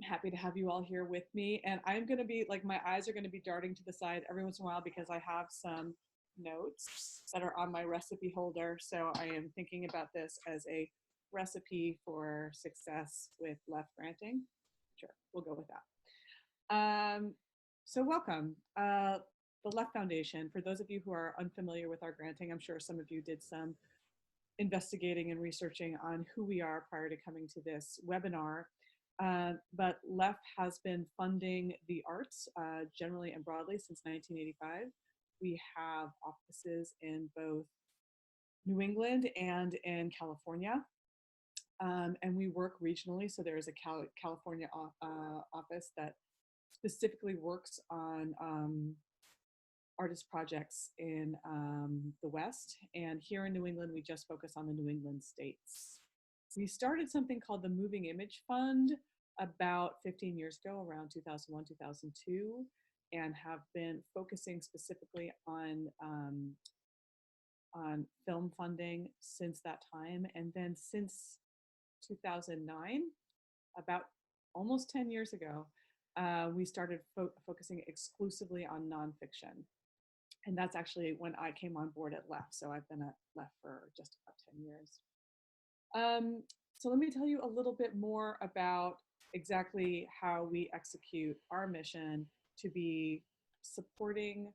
happy to have you all here with me. And I'm going to be like, my eyes are going to be darting to the side every once in a while because I have some notes that are on my recipe holder. So I am thinking about this as a recipe for success with LEF granting. Sure, we'll go with that. So welcome. The LEF Foundation, for those of you who are unfamiliar with our granting, I'm sure some of you did some investigating and researching on who we are prior to coming to this webinar. But LEF has been funding the arts generally and broadly since 1985. We have offices in both New England and in California. And we work regionally. So there is a California office that specifically works on artist projects in the West. And here in New England, we just focus on the New England states. We started something called the Moving Image Fund about 15 years ago, around 2001, 2002, and have been focusing specifically on film funding since that time. And then since 2009, about almost 10 years ago, we started focusing exclusively on nonfiction. And that's actually when I came on board at LEF. So I've been at LEF for just about 10 years. So let me tell you a little bit more about exactly how we execute our mission to be supporting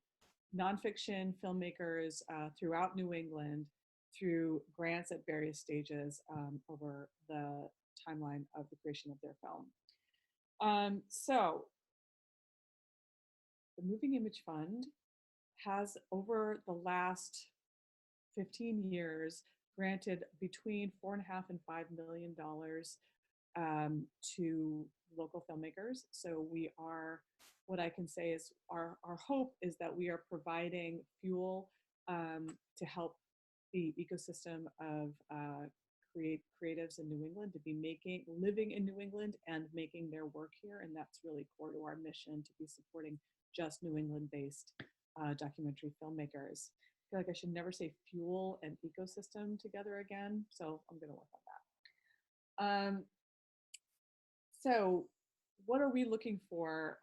nonfiction filmmakers throughout New England through grants at various stages over the timeline of the creation of their film. So the Moving Image Fund has, over the last 15 years, granted between $4.5 and $5 million to local filmmakers. So we are, what I can say is our hope is that we are providing fuel to help the ecosystem of creatives in New England to be living in New England and making their work here. And that's really core to our mission, to be supporting just New England-based documentary filmmakers. I feel like I should never say fuel and ecosystem together again, so I'm going to work on that. So what are we looking for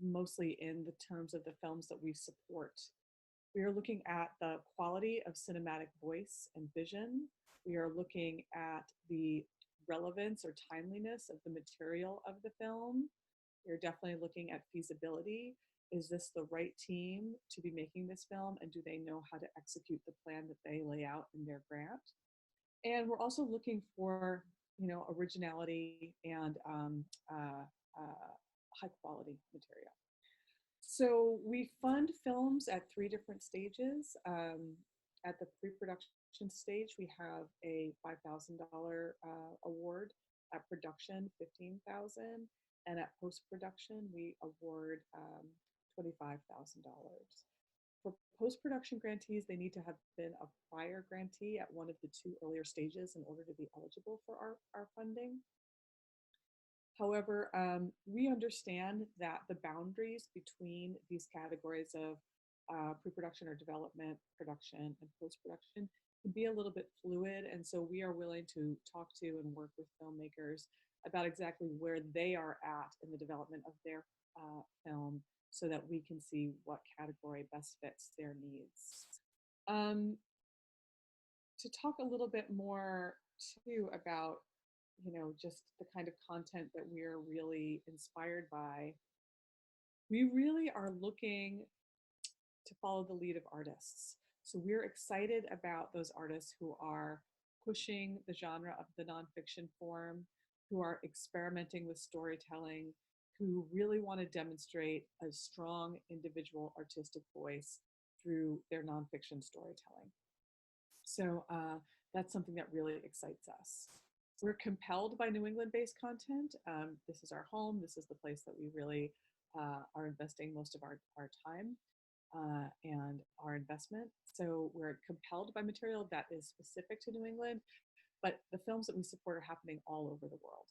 mostly in the terms of the films that we support? We are looking at the quality of cinematic voice and vision. We are looking at the relevance or timeliness of the material of the film. We're definitely looking at feasibility. Is this the right team to be making this film, and do they know how to execute the plan that they lay out in their grant? And we're also looking for, originality and high quality material. So we fund films at 3 different stages. At the pre-production stage, we have a $5,000 award. At production, $15,000, and at post-production, we award $25,000. For post-production grantees, they need to have been a prior grantee at one of the 2 earlier stages in order to be eligible for our funding. However, we understand that the boundaries between these categories of pre-production or development, production, and post-production can be a little bit fluid. And so we are willing to talk to and work with filmmakers about exactly where they are at in the development of their film so that we can see what category best fits their needs. To talk a little bit more too about just the kind of content that we're really inspired by, we really are looking to follow the lead of artists. So we're excited about those artists who are pushing the genre of the nonfiction form, who are experimenting with storytelling, who really want to demonstrate a strong individual artistic voice through their nonfiction storytelling. So that's something that really excites us. We're compelled by New England-based content. This is our home. This is the place that we really are investing most of our time and our investment. So we're compelled by material that is specific to New England, but the films that we support are happening all over the world.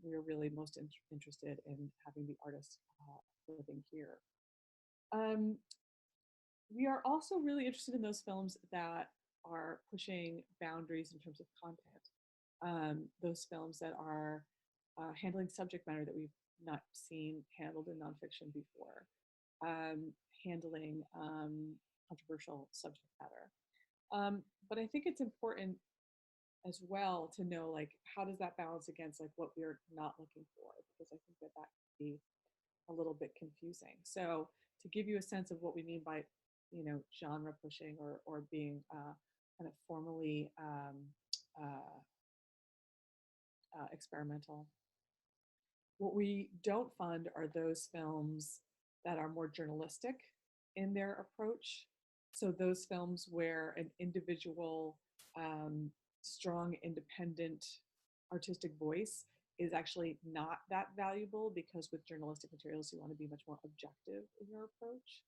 We're really most interested in having the artists living here. We are also really interested in those films that are pushing boundaries in terms of content. Those films that are handling subject matter that we've not seen handled in nonfiction before, handling controversial subject matter. But I think it's important as well to know, like, how does that balance against like what we're not looking for, because I think that that can be a little bit confusing. So to give you a sense of what we mean by, genre pushing, or being kind of formally experimental, what we don't fund are those films that are more journalistic in their approach. So those films where an individual, strong, independent artistic voice is actually not that valuable, because with journalistic materials, you want to be much more objective in your approach.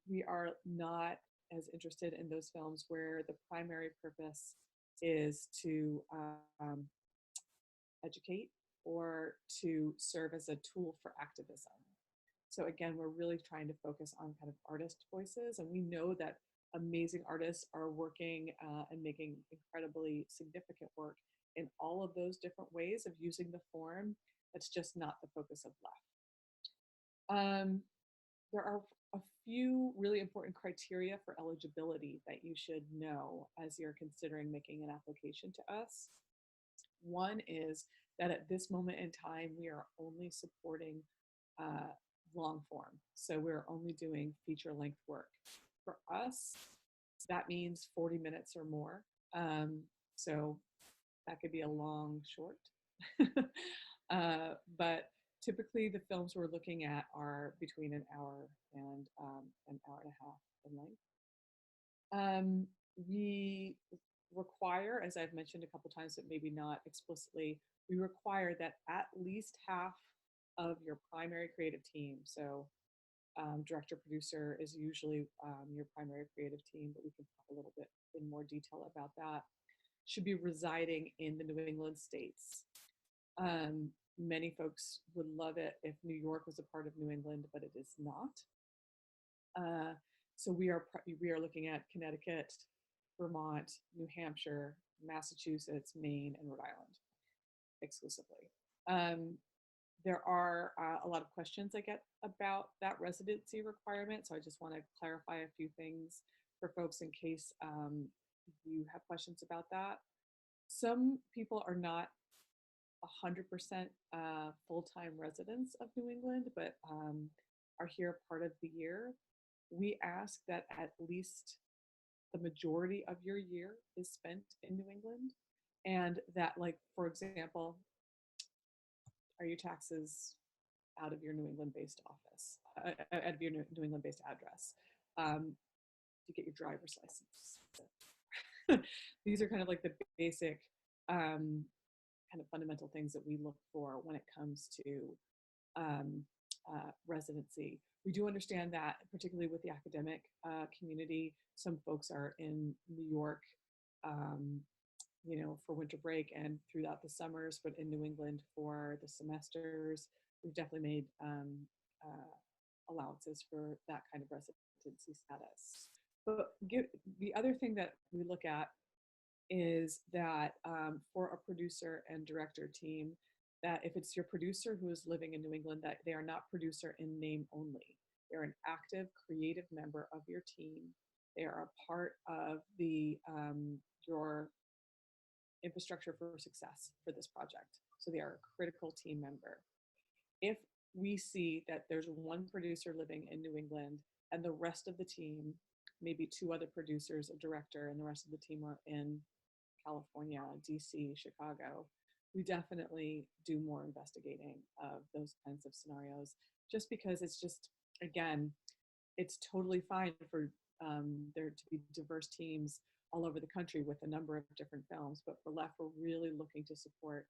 We are not as interested in those films where the primary purpose is to educate or to serve as a tool for activism. So again, we're really trying to focus on kind of artist voices, and we know that amazing artists are working and making incredibly significant work in all of those different ways of using the form. That's just not the focus of LEF. There are a few really important criteria for eligibility that you should know as you're considering making an application to us. One is that at this moment in time, we are only supporting long form. So we're only doing feature length work. For us, that means 40 minutes or more. So that could be a long short. But typically the films we're looking at are between an hour and an hour and a half in length. We require, as I've mentioned a couple times, but maybe not explicitly, we require that at least half of your primary creative team, so director, producer is usually your primary creative team, but we can talk a little bit in more detail about that, should be residing in the New England states. Many folks would love it if New York was a part of New England, but it is not. So we are looking at Connecticut, Vermont, New Hampshire, Massachusetts, Maine, and Rhode Island exclusively. There are a lot of questions I get about that residency requirement, so I just want to clarify a few things for folks in case you have questions about that. Some people are not 100% full-time residents of New England, but are here part of the year. We ask that at least the majority of your year is spent in New England, and that, like, for example, are your taxes out of your New England-based office, out of your New England-based address? To get your driver's license. These are kind of like the basic kind of fundamental things that we look for when it comes to residency. We do understand that, particularly with the academic community, some folks are in New York, for winter break and throughout the summers, but in New England for the semesters. We've definitely made allowances for that kind of residency status. But the other thing that we look at is that for a producer and director team, that if it's your producer who is living in New England, that they are not producer in name only. They're an active, creative member of your team. They are a part of your infrastructure for success for this project. So they are a critical team member. If we see that there's one producer living in New England and the rest of the team, maybe two other producers, a director, and the rest of the team are in California, DC, Chicago, we definitely do more investigating of those kinds of scenarios, just because it's just, again, it's totally fine for there to be diverse teams all over the country with a number of different films, but for LEF, we're really looking to support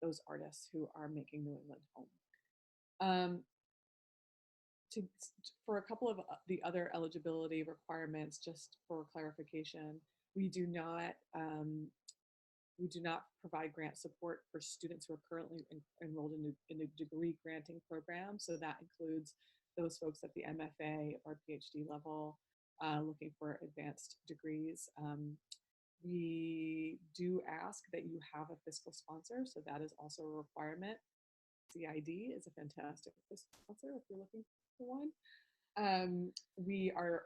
those artists who are making New England home. For a couple of the other eligibility requirements, just for clarification, we do not provide grant support for students who are currently enrolled in a degree granting program. So that includes those folks at the MFA or PhD level looking for advanced degrees. We do ask that you have a fiscal sponsor, so that is also a requirement. CID is a fantastic fiscal sponsor if you're looking for one. We are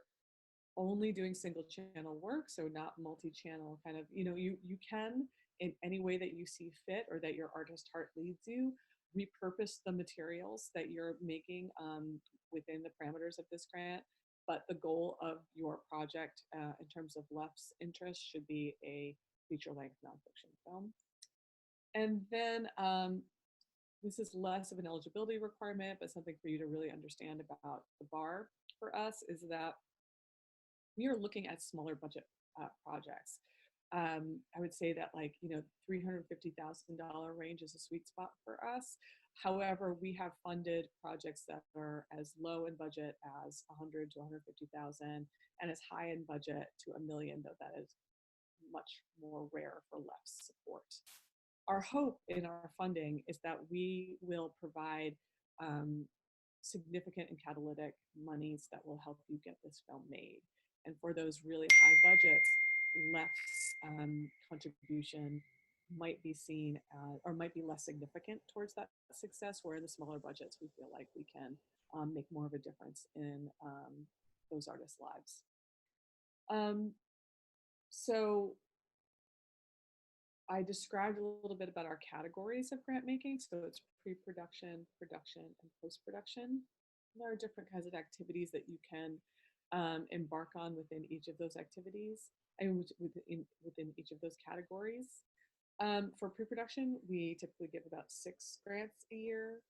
only doing single channel work, so not multi-channel kind of, you can in any way that you see fit or that your artist heart leads you, repurpose the materials that you're making within the parameters of this grant. But the goal of your project in terms of LEF's interest should be a feature-length nonfiction film. And then this is less of an eligibility requirement, but something for you to really understand about the bar for us is that we are looking at smaller budget projects. I would say that $350,000 range is a sweet spot for us. However, we have funded projects that are as low in budget as 100 to 150,000 and as high in budget to $1 million, though that is much more rare for LEF support. Our hope in our funding is that we will provide significant and catalytic monies that will help you get this film made. And for those really high budgets, LEF's contribution might be seen or might be less significant towards that success, where in the smaller budgets, we feel like we can make more of a difference in those artists' lives. So I described a little bit about our categories of grant making. So it's pre-production, production, and post-production. There are different kinds of activities that you can embark on within each of those activities and within each of those categories. For pre-production, we typically give about 6 grants a year.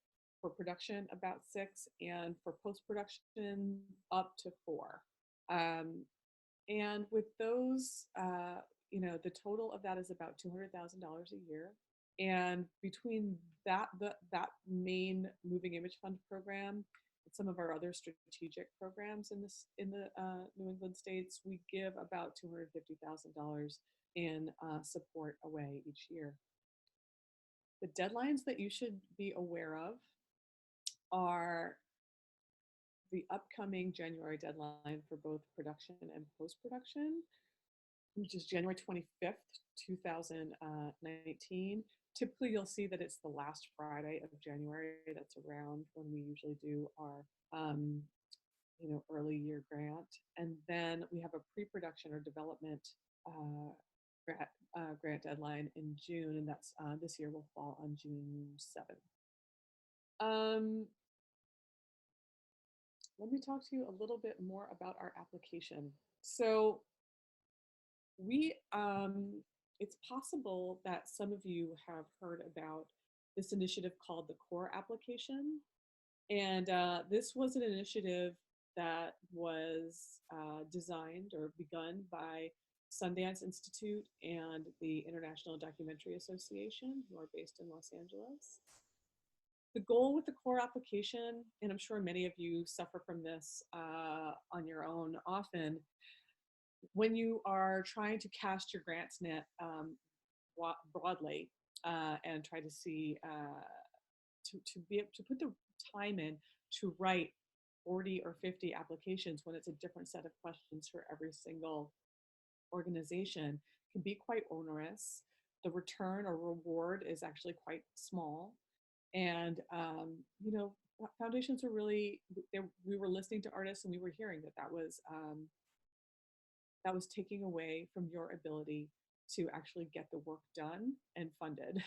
For production, about 6, and for post-production, up to 4. And with those, the total of that is about $200,000 a year. And between that main Moving Image Fund program and some of our other strategic programs in the New England states, we give about $250,000 in support away each year. The deadlines that you should be aware of are the upcoming January deadline for both production and post-production, which is January 25th, 2019. Typically, you'll see that it's the last Friday of January. That's around when we usually do our early year grant. And then we have a pre-production or development grant deadline in June, and that's this year will fall on June 7th. Let me talk to you a little bit more about our application. So it's possible that some of you have heard about this initiative called the CORE application. And this was an initiative that was designed or begun by Sundance Institute and the International Documentary Association, who are based in Los Angeles. The goal with the CORE application, and I'm sure many of you suffer from this on your own often, when you are trying to cast your grants net broadly and try to see to be able to put the time in to write 40 or 50 applications when it's a different set of questions for every single organization can be quite onerous. The return or reward is actually quite small. And, foundations are really, we were listening to artists and we were hearing that was taking away from your ability to actually get the work done and funded.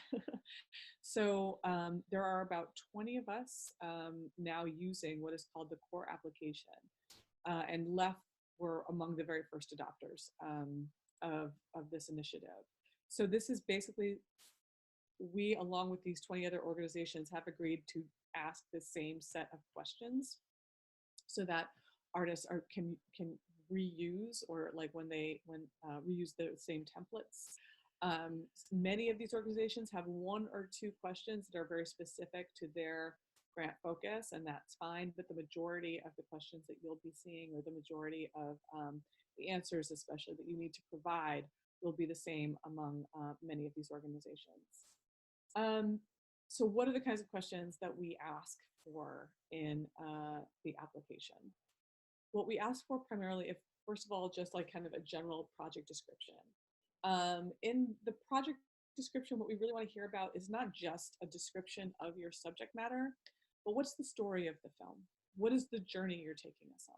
So there are about 20 of us now using what is called the CORE application. And LEF were among the very first adopters of this initiative. So this is basically, we, along with these 20 other organizations, have agreed to ask the same set of questions so that artists can reuse, or reuse the same templates. Many of these organizations have 1 or 2 questions that are very specific to their grant focus, and that's fine, but the majority of the questions that you'll be seeing, or the majority of the answers especially that you need to provide, will be the same among many of these organizations. So what are the kinds of questions that we ask for in the application? What we ask for primarily, first of all, just like kind of a general project description. In the project description, what we really want to hear about is not just a description of your subject matter, but what's the story of the film? What is the journey you're taking us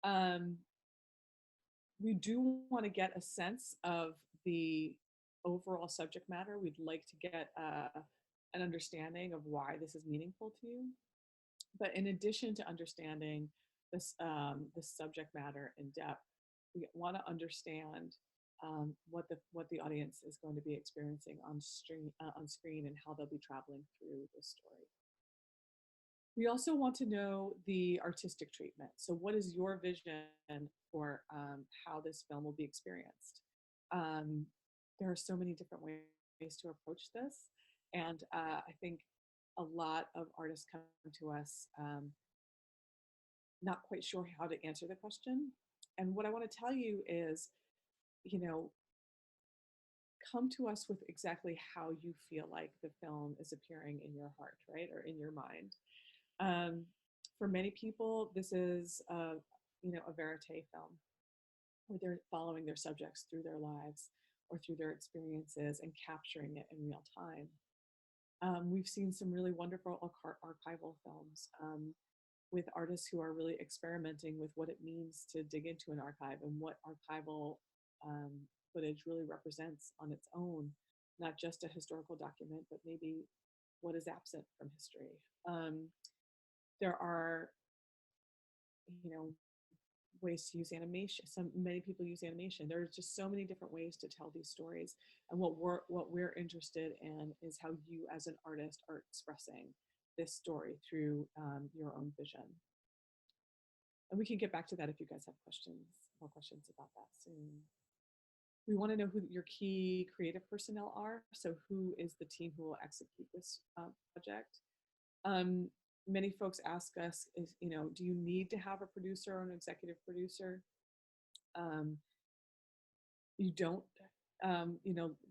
on? We do want to get a sense of the overall subject matter. We'd like to get an understanding of why this is meaningful to you. But in addition to understanding the subject matter in depth, we want to understand what the audience is going to be experiencing on screen and how they'll be traveling through the story. We also want to know the artistic treatment. So, what is your vision for how this film will be experienced? Um, there are so many different ways to approach this, and I think a lot of artists come to us not quite sure how to answer the question. And what I want to tell you is, you know, come to us with exactly how you feel like the film is appearing in your heart, right, or in your mind. Um, for many people, this is a verite film where they're following their subjects through their lives or through their experiences and capturing it in real time. We've seen some really wonderful archival films with artists who are really experimenting with what it means to dig into an archive and what archival um, footage really represents on its own, not just a historical document, but maybe what is absent from history. There are, you know, ways to use animation. Many people use animation. There's just so many different ways to tell these stories. And what we're interested in is how you as an artist are expressing this story through your own vision. And we can get back to that if you guys have more questions about that soon. We want to know who your key creative personnel are. So who is the team who will execute this project? Many folks ask us is, do you need to have a producer or an executive producer? You don't.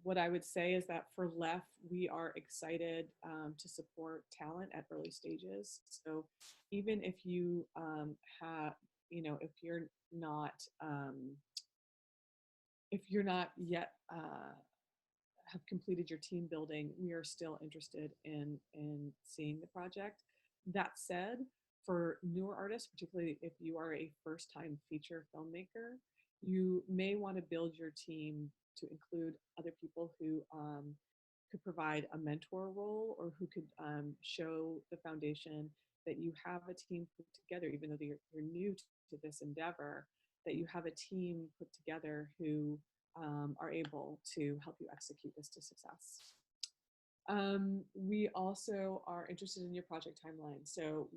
What I would say is that for LEF, we are excited to support talent at early stages. So even if you if you're not yet have completed your team building, we are still interested in seeing the project. That said, for newer artists, particularly if you are a first-time feature filmmaker, you may want to build your team to include other people who could provide a mentor role or who could show the foundation that you have a team put together, even though you're new to this endeavor, that you have a team put together who are able to help you execute this to success. We also are interested in your project timeline. So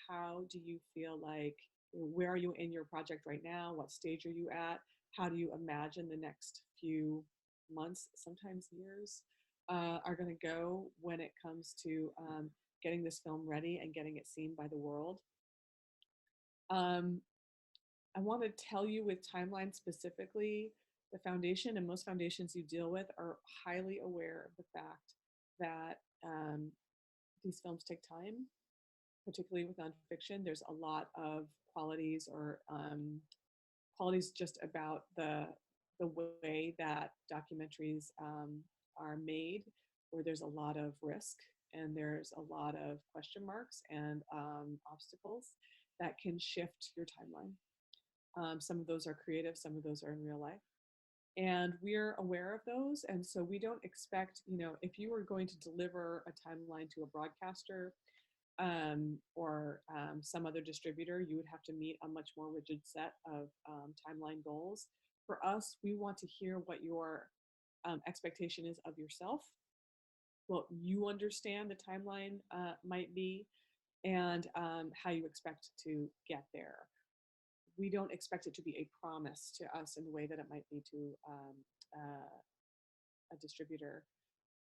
how do you feel like, where are you in your project right now? What stage are you at? How do you imagine the next few months, sometimes years, are going to go when it comes to getting this film ready and getting it seen by the world? I want to tell you with timeline specifically, the foundation and most foundations you deal with are highly aware of the fact that these films take time, particularly with nonfiction. There's a lot of qualities or qualities just about the way that documentaries are made, where there's a lot of risk and there's a lot of question marks and obstacles that can shift your timeline. Some of those are creative, some of those are in real life. And we're aware of those. And so we don't expect, if you were going to deliver a timeline to a broadcaster or some other distributor, you would have to meet a much more rigid set of timeline goals. For us, we want to hear what your expectation is of yourself, what you understand the timeline might be, and how you expect to get there. We don't expect it to be a promise to us in the way that it might be to a distributor,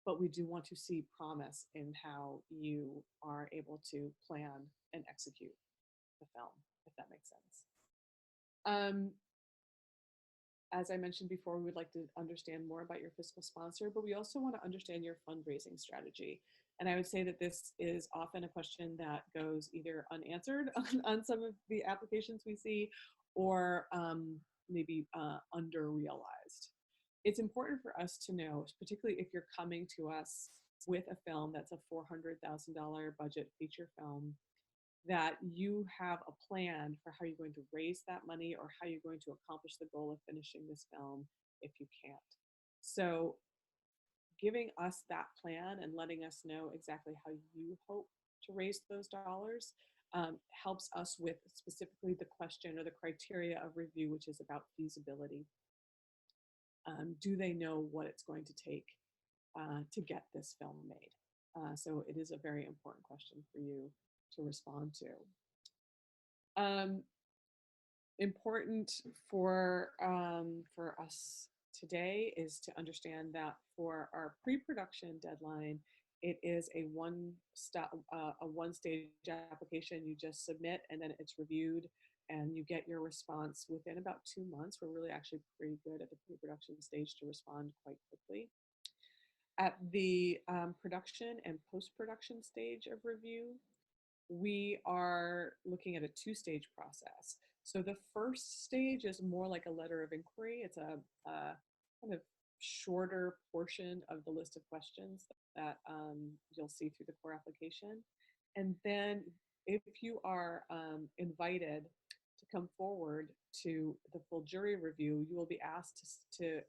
but we do want to see promise in how you are able to plan and execute the film, if that makes sense. As I mentioned before, we would like to understand more about your fiscal sponsor, but we also want to understand your fundraising strategy. And I would say that this is often a question that goes either unanswered on some of the applications we see, or maybe under-realized. it's important for us to know, particularly if you're coming to us with a film that's a $400,000 budget feature film, that you have a plan for how you're going to raise that money or how you're going to accomplish the goal of finishing this film if you can't. So, giving us that plan and letting us know exactly how you hope to raise those dollars helps us with specifically the question or the criteria of review, which is about feasibility. Do they know what it's going to take to get this film made? So it is a very important question for you to respond to. Important for us today is to understand that for our pre-production deadline, it is a one stage application. You just submit and then it's reviewed and you get your response within about 2 months. We're really actually pretty good at the pre-production stage to respond quite quickly. At the production and post-production stage of review, we are looking at a two-stage process. So the first stage is more like a letter of inquiry. It's a kind of shorter portion of the list of questions that you'll see through the core application. And then if you are invited to come forward to the full jury review, you will be asked to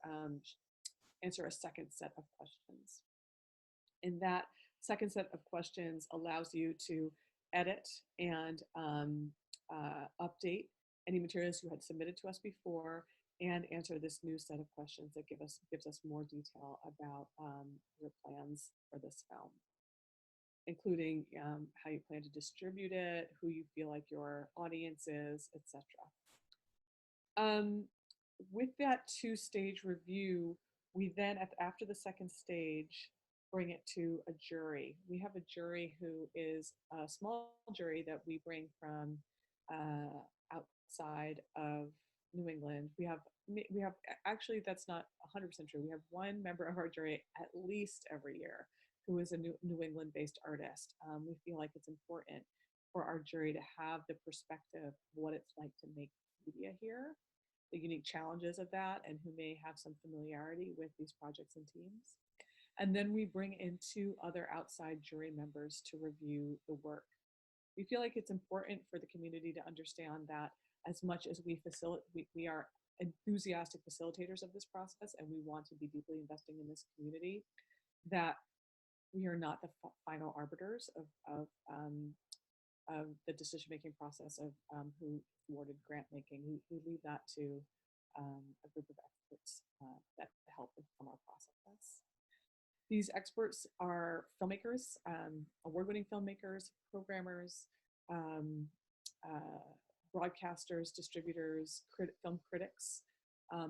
answer a second set of questions. And that second set of questions allows you to edit and update any materials you had submitted to us before and answer this new set of questions that gives us more detail about your plans for this film, including how you plan to distribute it, who you feel like your audience is, etc. With that two-stage review, we then, after the second stage, bring it to a jury. We have a jury who is a small jury that we bring from outside of New England. We have actually, that's not 100% true. We have one member of our jury at least every year who is a New England-based artist. We feel like it's important for our jury to have the perspective of what it's like to make media here, the unique challenges of that, and who may have some familiarity with these projects and teams. And then we bring in 2 other outside jury members to review the work. We feel like it's important for the community to understand that as much as we are enthusiastic facilitators of this process and we want to be deeply investing in this community, that we are not the final arbiters of the decision-making process of who awarded grant making. We leave that to a group of experts that help inform our process. These experts are filmmakers, award-winning filmmakers, programmers, broadcasters, distributors, film critics,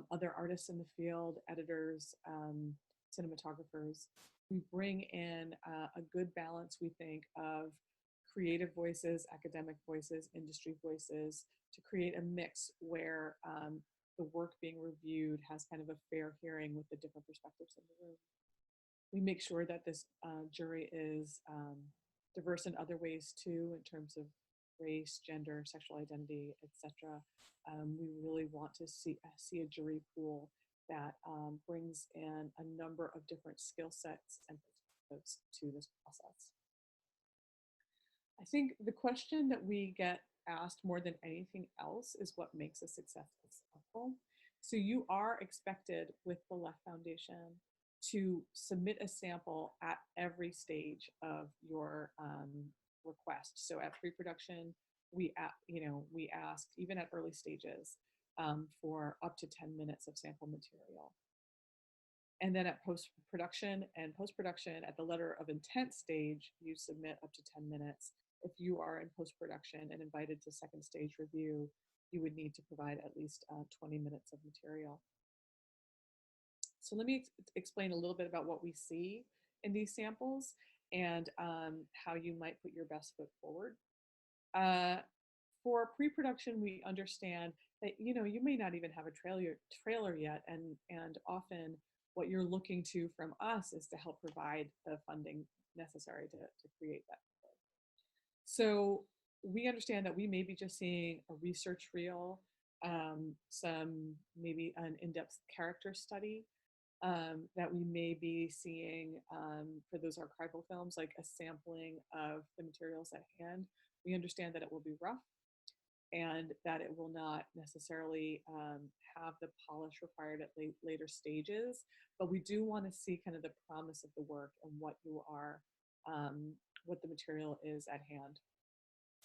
other artists in the field, editors, cinematographers. We bring in a good balance, we think, of creative voices, academic voices, industry voices, to create a mix where the work being reviewed has kind of a fair hearing with the different perspectives in the room. We make sure that this jury is diverse in other ways too, in terms of race, gender, sexual identity, etc. We really want to see a jury pool that brings in a number of different skill sets and perspectives to this process. I think the question that we get asked more than anything else is what makes a success successful. So you are expected with the LEF Foundation to submit a sample at every stage of your request. So at pre-production, we ask, even at early stages, for up to 10 minutes of sample material. And then at post-production at the letter of intent stage, you submit up to 10 minutes. If you are in post-production and invited to second stage review, you would need to provide at least 20 minutes of material. So let me explain a little bit about what we see in these samples and how you might put your best foot forward. For pre-production, we understand that you may not even have a trailer yet, and often what you're looking to from us is to help provide the funding necessary to create that. So we understand that we may be just seeing a research reel, maybe an in-depth character study, that we may be seeing for those archival films, like a sampling of the materials at hand. We understand that it will be rough and that it will not necessarily have the polish required at later stages, but we do want to see kind of the promise of the work and what the material is at hand,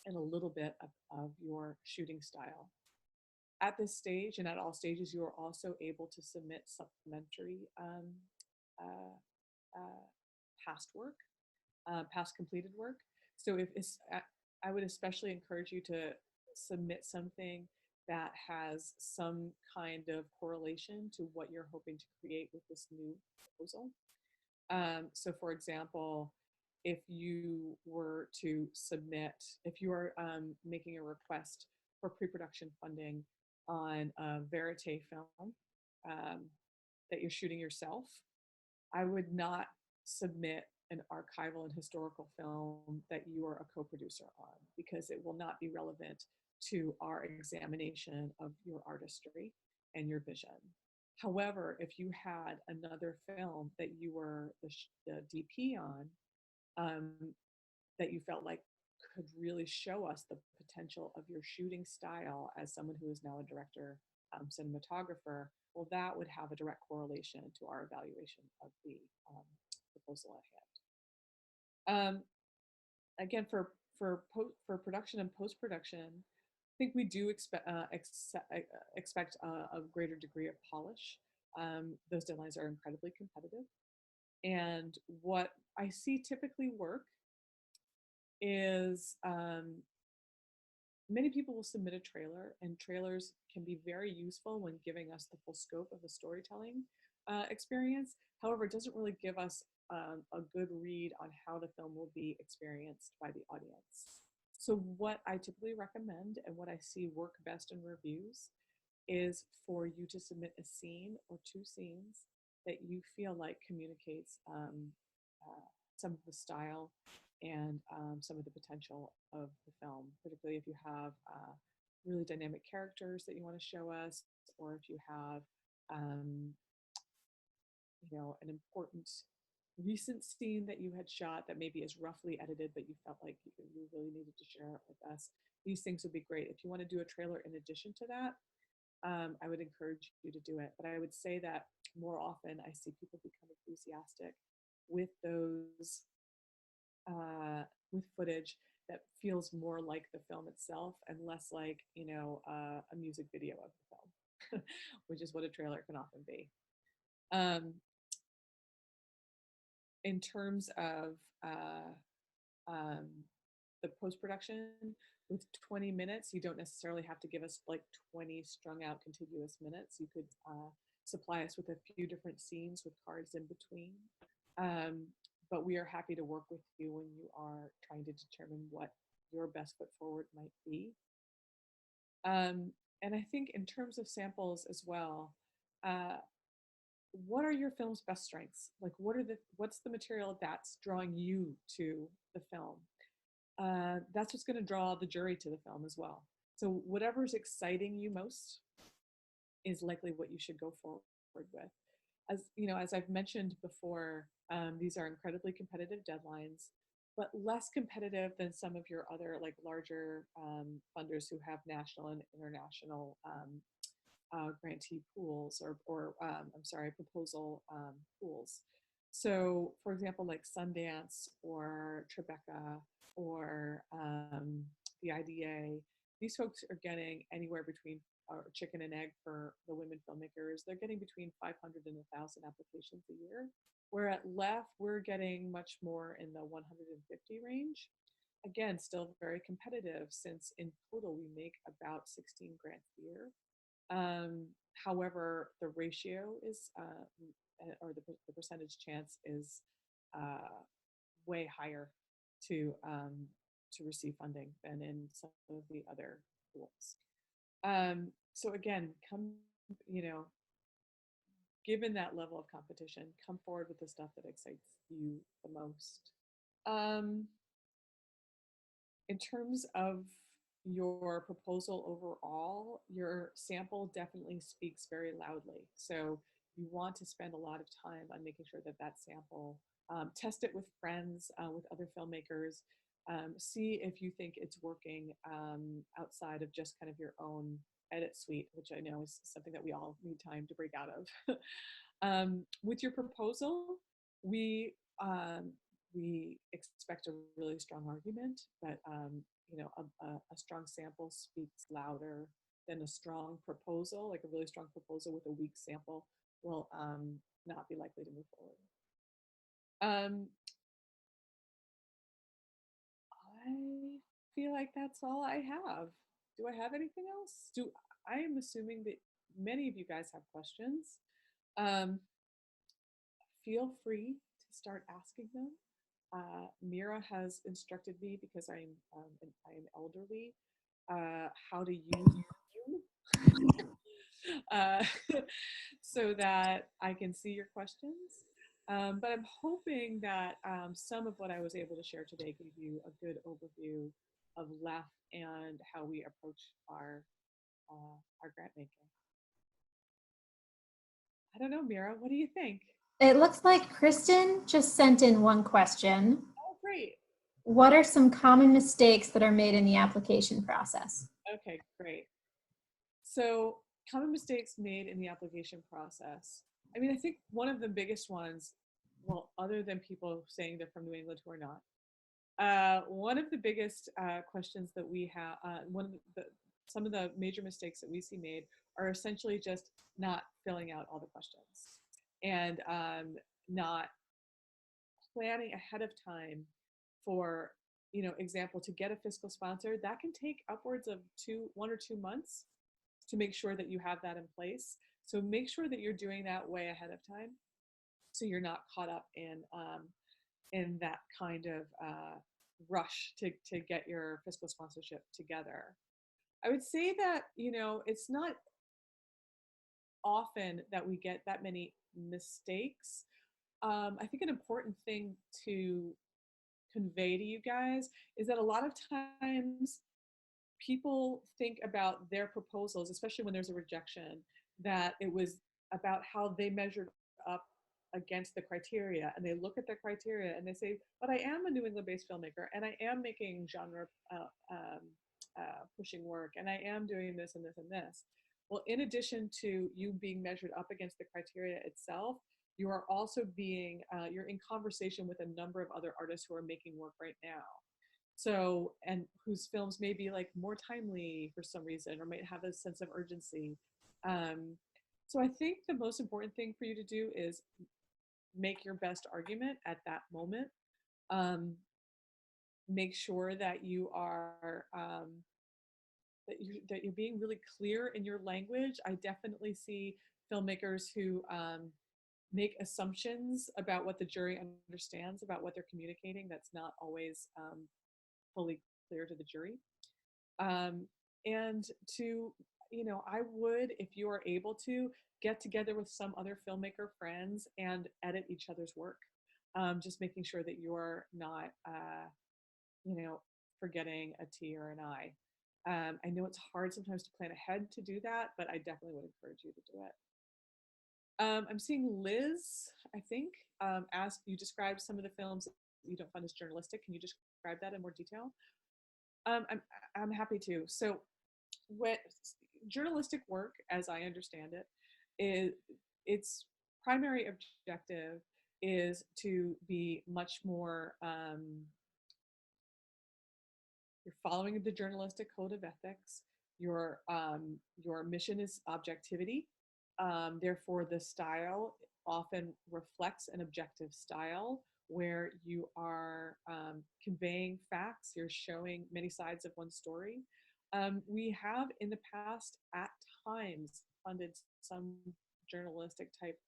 and a little bit of your shooting style. At this stage and at all stages, you are also able to submit supplementary uh, uh, past work, past completed work. So if it's, I would especially encourage you to submit something that has some kind of correlation to what you're hoping to create with this new proposal. So for example, if you were to submit, if you are making a request for pre-production funding on a verite film that you're shooting yourself, I would not submit an archival and historical film that you are a co-producer on, because it will not be relevant to our examination of your artistry and your vision. However, if you had another film that you were the DP on, um, that you felt like could really show us the potential of your shooting style as someone who is now a director, cinematographer, well, that would have a direct correlation to our evaluation of the proposal at hand. Again, for production and post production, I think we do expect a greater degree of polish. Those deadlines are incredibly competitive, and what I see typically work is many people will submit a trailer, and trailers can be very useful when giving us the full scope of the storytelling experience. However, it doesn't really give us a good read on how the film will be experienced by the audience. So what I typically recommend and what I see work best in reviews is for you to submit a scene or two scenes that you feel like communicates some of the style and some of the potential of the film, particularly if you have really dynamic characters that you want to show us, or if you have, um, an important recent scene that you had shot that maybe is roughly edited, but you felt like you really needed to share it with us. These things would be great. If you want to do a trailer in addition to that, I would encourage you to do it. But I would say that more often I see people become enthusiastic with those with footage that feels more like the film itself and less like a music video of the film, which is what a trailer can often be. Um, in terms of um, the post production, with 20 minutes, you don't necessarily have to give us like 20 strung out contiguous minutes. You could supply us with a few different scenes with cards in between. But we are happy to work with you when you are trying to determine what your best foot forward might be. And I think in terms of samples as well, what are your film's best strengths? Like, what's the material that's drawing you to the film? That's what's going to draw the jury to the film as well. So whatever's exciting you most is likely what you should go forward with. As I've mentioned before, these are incredibly competitive deadlines, but less competitive than some of your other like larger funders who have national and international grantee pools or I'm sorry, proposal pools. So, for example, like Sundance or Tribeca or the IDA, these folks are getting anywhere between chicken and egg for the women filmmakers. They're getting between 500 and 1,000 applications a year. Where at LEF, we're getting much more in the 150 range. Again, still very competitive since in total we make about 16 grants a year. However, the ratio is, or the percentage chance is way higher to receive funding than in some of the other pools. So again, given that level of competition, come forward with the stuff that excites you the most. In terms of your proposal overall, your sample definitely speaks very loudly. So you want to spend a lot of time on making sure that that sample, test it with friends, with other filmmakers, see if you think it's working outside of just kind of your own edit suite, which I know is something that we all need time to break out of. With your proposal, we we expect a really strong argument, but a strong sample speaks louder than a strong proposal. Like a really strong proposal with a weak sample will not be likely to move forward. I feel like that's all I have. Do I have anything else? I am assuming that many of you guys have questions. Um, Feel free to start asking them. Mira has instructed me, because I am elderly, how to use Zoom, uh, so that I can see your questions. But I'm hoping that some of what I was able to share today gave you a good overview of LEF and how we approach our grant making. I don't know, Mira, what do you think? It looks like Kristen just sent in one question. Oh, great. What are some common mistakes that are made in the application process? Okay, great. So, common mistakes made in the application process. I mean, I think one of the biggest ones, well, other than people saying they're from New England who are not, one of the biggest questions that we have, some of the major mistakes that we see made are essentially just not filling out all the questions and not planning ahead of time for, example, to get a fiscal sponsor. That can take upwards of 1 or 2 months to make sure that you have that in place. So make sure that you're doing that way ahead of time, so you're not caught up in that kind of rush to get your fiscal sponsorship together. I would say that it's not often that we get that many mistakes. I think an important thing to convey to you guys is that a lot of times people think about their proposals, especially when there's a rejection, that it was about how they measured up against the criteria, and they look at the criteria and they say, but I am a New England based filmmaker and I am making genre pushing work and I am doing this and this and this. Well, in addition to you being measured up against the criteria itself, you are also you're in conversation with a number of other artists who are making work right now, so, and whose films may be like more timely for some reason or might have a sense of urgency. So I think the most important thing for you to do is make your best argument at that moment. Make sure that you are that you're being really clear in your language. I definitely see filmmakers who make assumptions about what the jury understands about what they're communicating. That's not always fully clear to the jury. And to, I would, if you are able to, get together with some other filmmaker friends and edit each other's work. Just making sure that you're not, forgetting a T or an I. I know it's hard sometimes to plan ahead to do that, but I definitely would encourage you to do it. I'm seeing Liz, I think, ask, you described some of the films that you don't find as journalistic. Can you describe that in more detail? Um, I'm, I'm happy to. So, what journalistic work, as I understand it, is its primary objective is to be much more. You're following the journalistic code of ethics. Your mission is objectivity. Therefore, the style often reflects an objective style where you are conveying facts, you're showing many sides of one story. We have in the past at times funded some journalistic type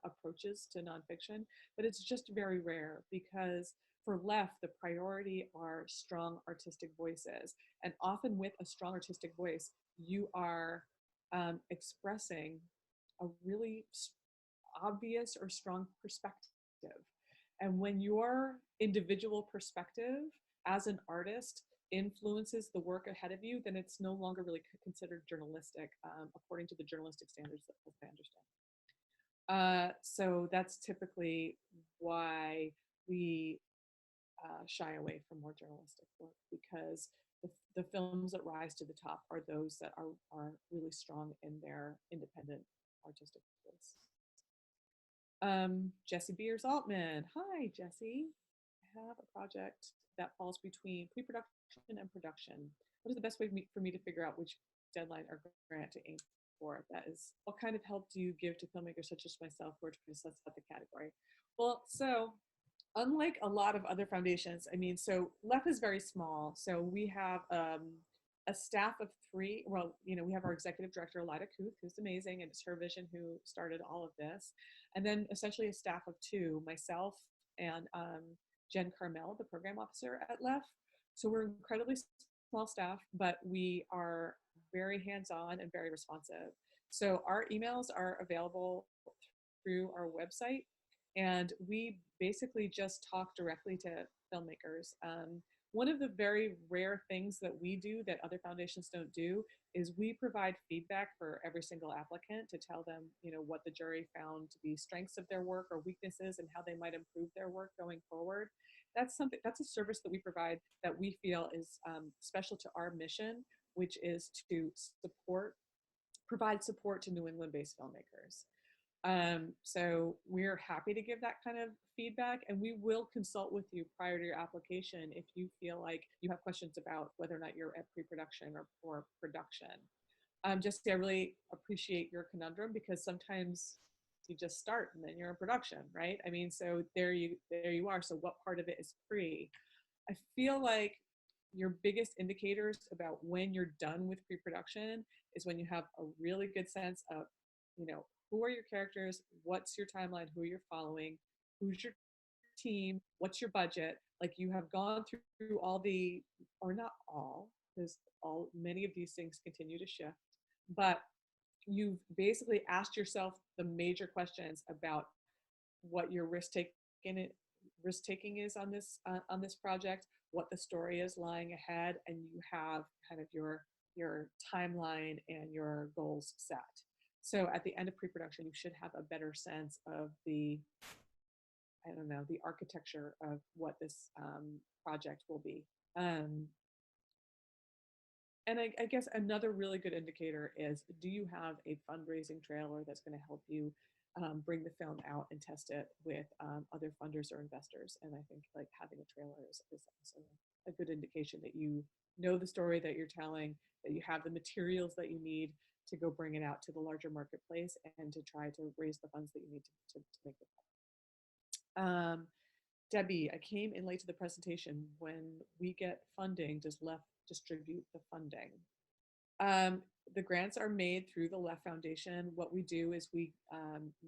approaches to nonfiction, but it's just very rare because for LEF, the priority are strong artistic voices. And often with a strong artistic voice, you are expressing a really obvious or strong perspective. And when your individual perspective as an artist influences the work ahead of you, then it's no longer really considered journalistic according to the journalistic standards that I understand. So that's typically why we shy away from more journalistic work, because the films that rise to the top are those that are really strong in their independent artistic voice. Jesse Beers Altman. Hi, Jesse. I have a project that falls between pre-production and production. What is the best way for me to figure out which deadline or grant to aim for? That is, what kind of help do you give to filmmakers such as myself who are trying to suss out the category? Well, so unlike a lot of other foundations, I mean, so LEF is very small. So we have a staff of three. Well, you know, we have our executive director, Lida Kuth, who's amazing, and it's her vision who started all of this. And then essentially a staff of two, myself and Jen Carmel, the program officer at LEF. So we're incredibly small staff, but we are very hands-on and very responsive. So our emails are available through our website, and we basically just talk directly to filmmakers. One of the very rare things that we do that other foundations don't do is we provide feedback for every single applicant to tell them, you know, what the jury found to be strengths of their work or weaknesses and how they might improve their work going forward. That's a service that we provide that we feel is special to our mission, which is to provide support to New England-based filmmakers. So we're happy to give that kind of feedback, and we will consult with you prior to your application if you feel like you have questions about whether or not you're at pre-production or production. Just I really appreciate your conundrum, because sometimes you just start and then you're in production, right? I mean, so there you are. So what part of it is pre? I feel like your biggest indicators about when you're done with pre-production is when you have a really good sense of, you know, who are your characters, what's your timeline, who you're following, who's your team, what's your budget. Like, you have gone through all the, or not all, because many of these things continue to shift, but you've basically asked yourself the major questions about what your risk taking is on this project, what the story is lying ahead, and you have kind of your timeline and your goals set. So at the end of pre-production, you should have a better sense of the architecture of what this project will be. And I guess another really good indicator is, do you have a fundraising trailer that's going to help you bring the film out and test it with other funders or investors? And I think like having a trailer is also a good indication that you know the story that you're telling, that you have the materials that you need to go bring it out to the larger marketplace and to try to raise the funds that you need to make the film. Debbie, I came in late to the presentation. When we get funding, does LEF distribute the funding? The grants are made through the LEF Foundation. What we do is we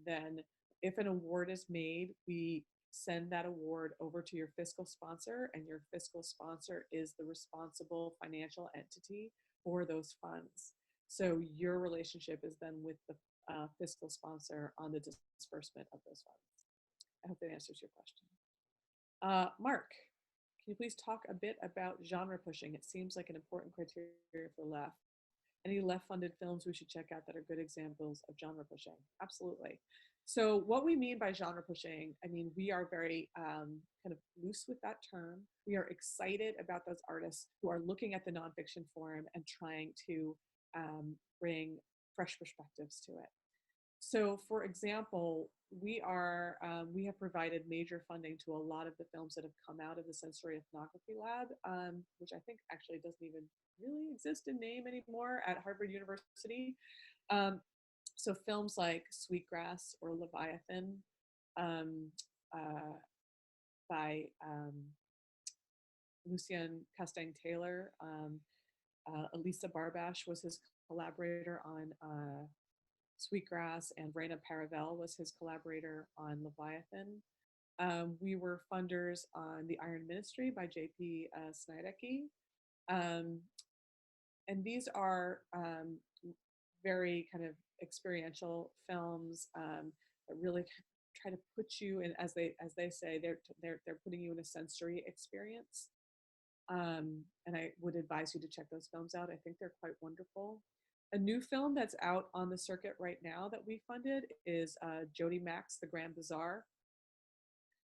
then, if an award is made, we send that award over to your fiscal sponsor, and your fiscal sponsor is the responsible financial entity for those funds. So your relationship is then with the fiscal sponsor on the disbursement of those funds. I hope that answers your question. Mark, can you please talk a bit about genre pushing? It seems like an important criteria for LEF. Any LEF-funded films we should check out that are good examples of genre pushing? Absolutely. So what we mean by genre pushing, I mean, we are very kind of loose with that term. We are excited about those artists who are looking at the nonfiction forum and trying to bring fresh perspectives to it. So, for example, we have provided major funding to a lot of the films that have come out of the Sensory Ethnography Lab, which I think actually doesn't even really exist in name anymore at Harvard University. So films like Sweetgrass or Leviathan by Lucien Castaigne-Taylor. Elisa Barbash was his collaborator on Sweetgrass, and Raina Paravel was his collaborator on Leviathan. We were funders on The Iron Ministry by J.P. Snidecki. And these are very kind of experiential films that really try to put you in, as they say, they're putting you in a sensory experience. And I would advise you to check those films out. I think they're quite wonderful. A new film that's out on the circuit right now that we funded is Jody Mack's The Grand Bazaar.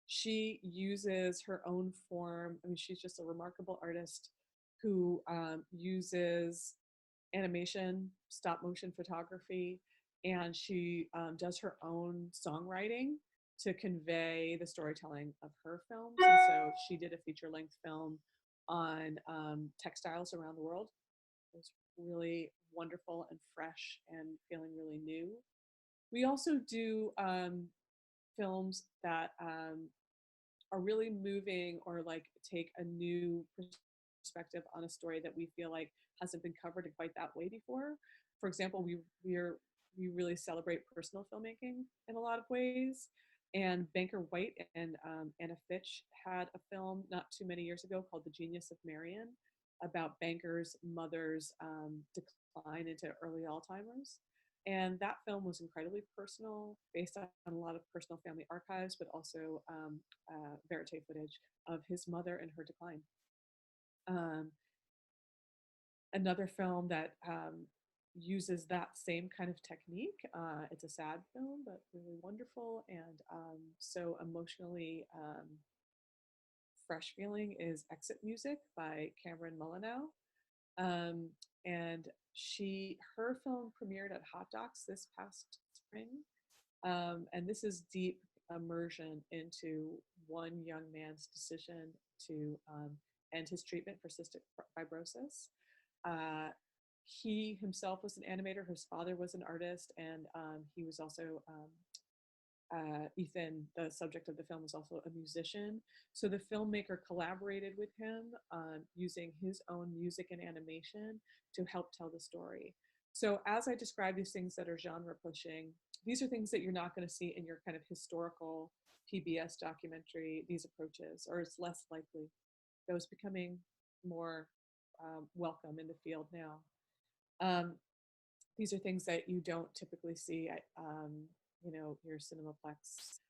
She uses her own form. I mean, she's just a remarkable artist who uses animation, stop motion photography, and she does her own songwriting to convey the storytelling of her films. And so she did a feature length film on textiles around the world. It was really wonderful and fresh and feeling really new. We also do films that are really moving or like take a new perspective on a story that we feel like hasn't been covered in quite that way before. For example, we really celebrate personal filmmaking in a lot of ways. And Banker White and Anna Fitch had a film not too many years ago called The Genius of Marion about Banker's mother's decline into early Alzheimer's. And that film was incredibly personal, based on a lot of personal family archives, but also verite footage of his mother and her decline. Um, Another film that uses that same kind of technique. It's a sad film, but really wonderful and so emotionally fresh feeling is Exit Music by Cameron Mullenhour. Um, and her film premiered at Hot Docs this past spring. And this is deep immersion into one young man's decision to end his treatment for cystic fibrosis. Uh, he himself was an animator. His father was an artist, and he was also Ethan, the subject of the film, was also a musician. So the filmmaker collaborated with him using his own music and animation to help tell the story. So as I describe these things that are genre pushing, these are things that you're not going to see in your kind of historical PBS documentary, these approaches, or it's less likely. Those becoming more welcome in the field now. Um, these are things that you don't typically see at your Cinemaplex,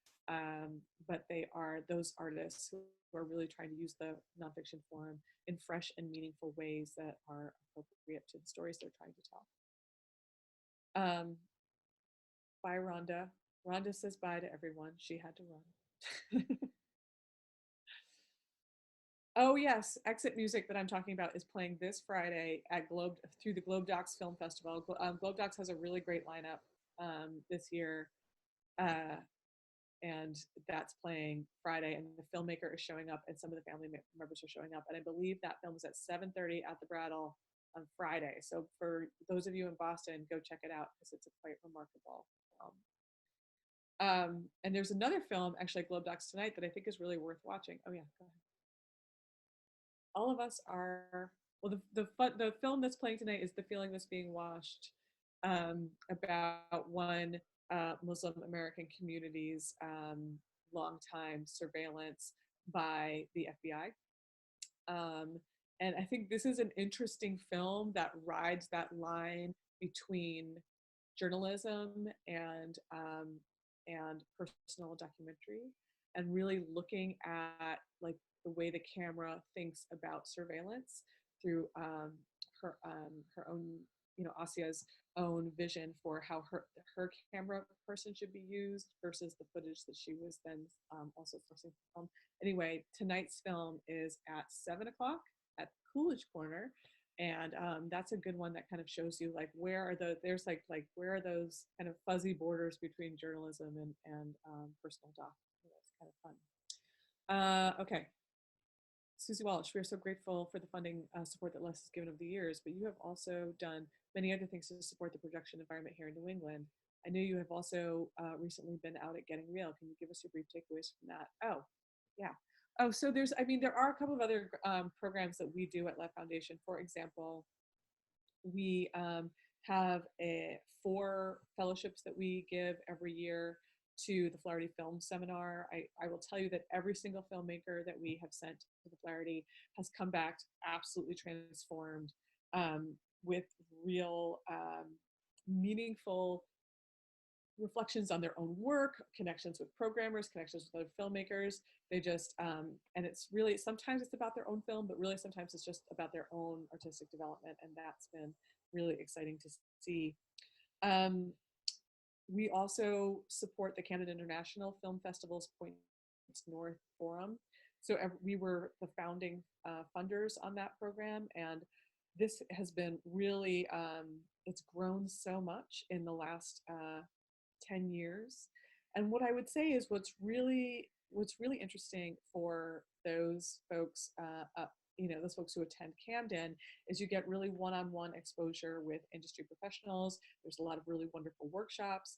but they are those artists who are really trying to use the nonfiction form in fresh and meaningful ways that are appropriate to the stories they're trying to tell. Bye, Rhonda. Rhonda says bye to everyone. She had to run. Oh yes, Exit Music that I'm talking about is playing this Friday at through the Globe Docs Film Festival. Globe Docs has a really great lineup this year, and that's playing Friday. And the filmmaker is showing up, and some of the family members are showing up. And I believe that film is at 7:30 at the Brattle on Friday. So for those of you in Boston, go check it out because it's a quite remarkable film. And there's another film actually at Globe Docs tonight that I think is really worth watching. Oh yeah, go ahead. All of us are, well, the film that's playing tonight is The Feeling That's Being Washed, about one Muslim American community's longtime surveillance by the FBI. And I think this is an interesting film that rides that line between journalism and personal documentary, and really looking at like the way the camera thinks about surveillance through her own, Asia's own vision for how her camera person should be used versus the footage that she was then also sourcing from. Anyway, tonight's film is at 7 o'clock at Coolidge Corner, and that's a good one that kind of shows you like where are where are those kind of fuzzy borders between journalism and personal doc. That's kind of fun. Okay. Susie Walsh, we are so grateful for the funding support that LES has given over the years, but you have also done many other things to support the production environment here in New England. I know you have also recently been out at Getting Real. Can you give us your brief takeaways from that? Oh, yeah. Oh, so there are a couple of other programs that we do at LEF Foundation. For example, we have 4 fellowships that we give every year to the Flaherty Film Seminar. I will tell you that every single filmmaker that we have sent to the Flaherty has come back absolutely transformed with real meaningful reflections on their own work, connections with programmers, connections with other filmmakers. They just, and it's really, sometimes it's about their own film, but really sometimes it's just about their own artistic development. And that's been really exciting to see. Um, we also support the Canada International Film Festival's Points North Forum. So we were the founding funders on that program, and this has been really, it's grown so much in the last 10 years. And what I would say is what's really interesting for those folks, those folks who attend Camden, is you get really one-on-one exposure with industry professionals. There's a lot of really wonderful workshops.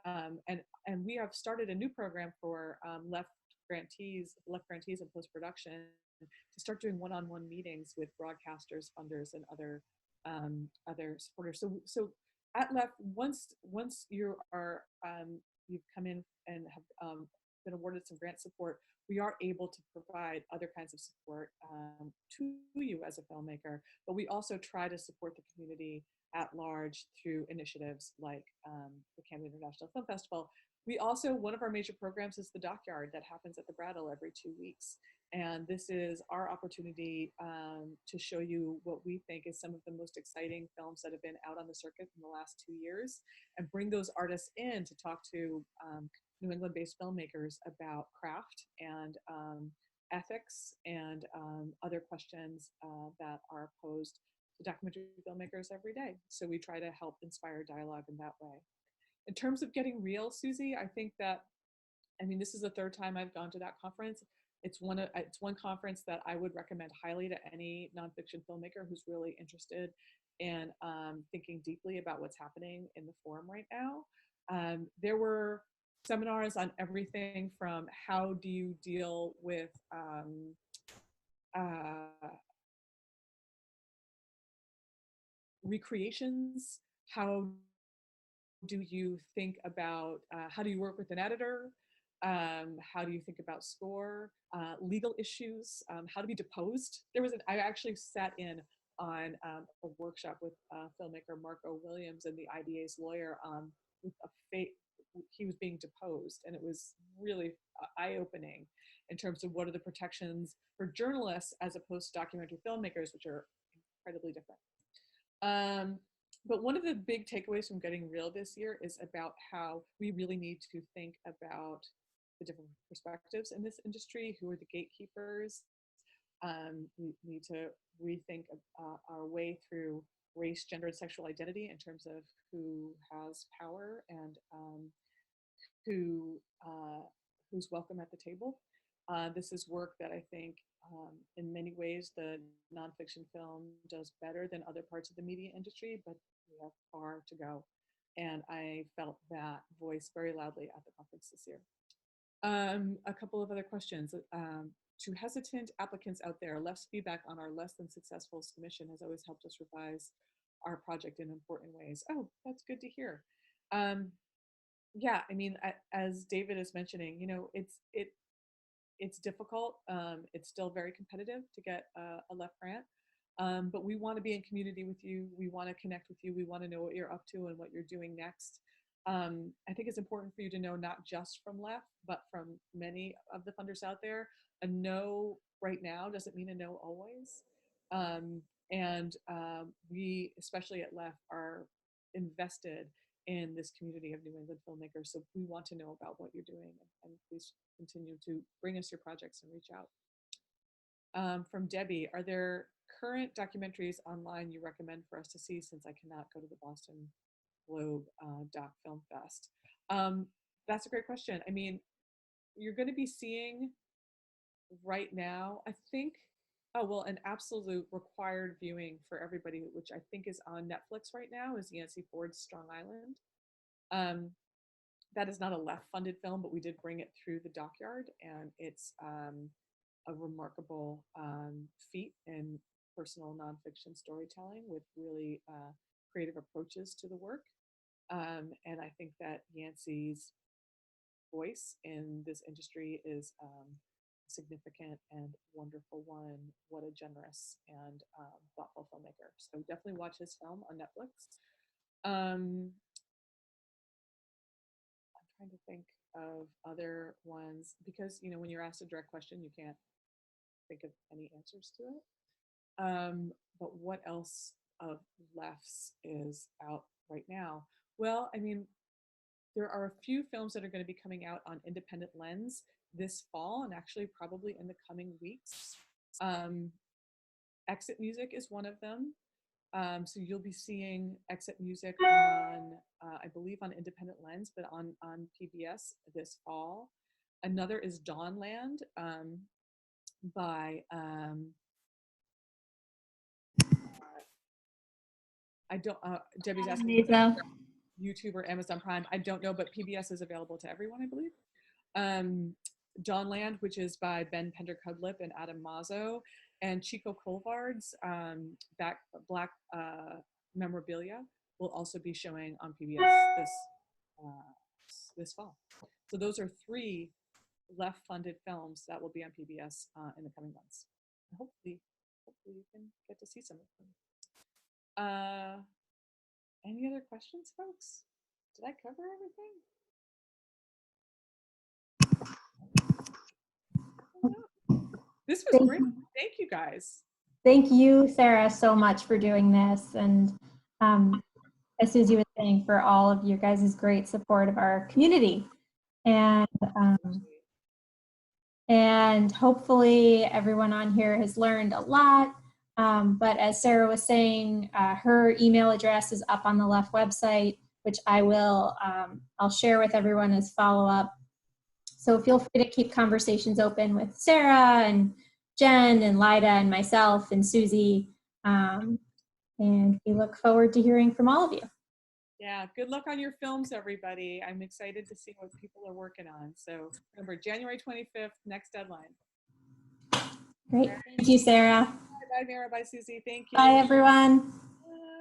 And we have started a new program for LEF grantees in post-production to start doing one-on-one meetings with broadcasters, funders, and other supporters. So at LEF, once you are you've come in and have been awarded some grant support, we are able to provide other kinds of support to you as a filmmaker, but we also try to support the community at large through initiatives like the Camden International Film Festival. We also, one of our major programs is the Dockyard that happens at the Brattle every 2 weeks. And this is our opportunity to show you what we think is some of the most exciting films that have been out on the circuit in the last 2 years, and bring those artists in to talk to New England-based filmmakers about craft and ethics and other questions that are posed to documentary filmmakers every day. So we try to help inspire dialogue in that way. In terms of getting real, Susie, I think that, I mean, this is the third time I've gone to that conference. It's one conference that I would recommend highly to any nonfiction filmmaker who's really interested in thinking deeply about what's happening in the forum right now. There were seminars on everything from how do you deal with recreations, how do you think about, how do you work with an editor, how do you think about score, legal issues, how to be deposed. I actually sat in on a workshop with filmmaker Marco Williams and the IDA's lawyer with he was being deposed, and it was really eye-opening in terms of what are the protections for journalists as opposed to documentary filmmakers, which are incredibly different. But one of the big takeaways from Getting Real this year is about how we really need to think about the different perspectives in this industry. Who are the gatekeepers? We need to rethink our way through race, gender, and sexual identity in terms of who has power and who's welcome at the table. This is work that I think in many ways the nonfiction film does better than other parts of the media industry, but we have far to go. And I felt that voice very loudly at the conference this year. A couple of other questions. To hesitant applicants out there, LEF's feedback on our less than successful submission has always helped us revise our project in important ways. Oh, that's good to hear. Yeah, I mean, as David is mentioning, you know, it's difficult. It's still very competitive to get a LEF grant, but we want to be in community with you. We want to connect with you. We want to know what you're up to and what you're doing next. I think it's important for you to know, not just from LEF, but from many of the funders out there, a no right now doesn't mean a no always. We, especially at LEF, are invested in this community of New England filmmakers. So we want to know about what you're doing, and please continue to bring us your projects and reach out. From Debbie, are there current documentaries online you recommend for us to see, since I cannot go to the Boston Globe Doc Film Fest? That's a great question. I mean, you're going to be seeing right now, I think, an absolute required viewing for everybody, which I think is on Netflix right now, is Yancey Ford's Strong Island. That is not a LEF funded film, but we did bring it through the Dockyard, and it's a remarkable feat in personal nonfiction storytelling with really creative approaches to the work. And I think that Yancey's voice in this industry is significant and wonderful one. What a generous and thoughtful filmmaker. So definitely watch his film on Netflix. trying to think of other ones because, you know, when you're asked a direct question, you can't think of any answers to it. But what else of LEF's is out right now? Well, I mean, there are a few films that are going to be coming out on Independent Lens this fall and actually probably in the coming weeks. Exit Music is one of them. So you'll be seeing Exit Music on, I believe, on Independent Lens, but on PBS this fall. Another is Dawnland by I don't. Debbie's asking if it's YouTube or Amazon Prime. I don't know, but PBS is available to everyone, I believe. Dawnland, which is by Ben Pender-Cudlip and Adam Mazzo, and Chico Colvard's Black Memorabilia will also be showing on PBS this fall. So those are 3 LEF-funded films that will be on PBS in the coming months. And hopefully you can get to see some of them. Any other questions, folks? Did I cover everything? This was great. Thank you, guys. Thank you, Sarah, so much for doing this. And as Susie was saying, for all of you guys' great support of our community. And hopefully everyone on here has learned a lot. But as Sarah was saying, her email address is up on the LEF website, which I'll share with everyone as follow-up. So feel free to keep conversations open with Sarah and Jen and Lyda and myself and Susie. And we look forward to hearing from all of you. Yeah, good luck on your films, everybody. I'm excited to see what people are working on. So remember, January 25th, next deadline. Great. Thank you, Sarah. Bye, Mara. Bye, Susie. Thank you. Bye, everyone. Bye.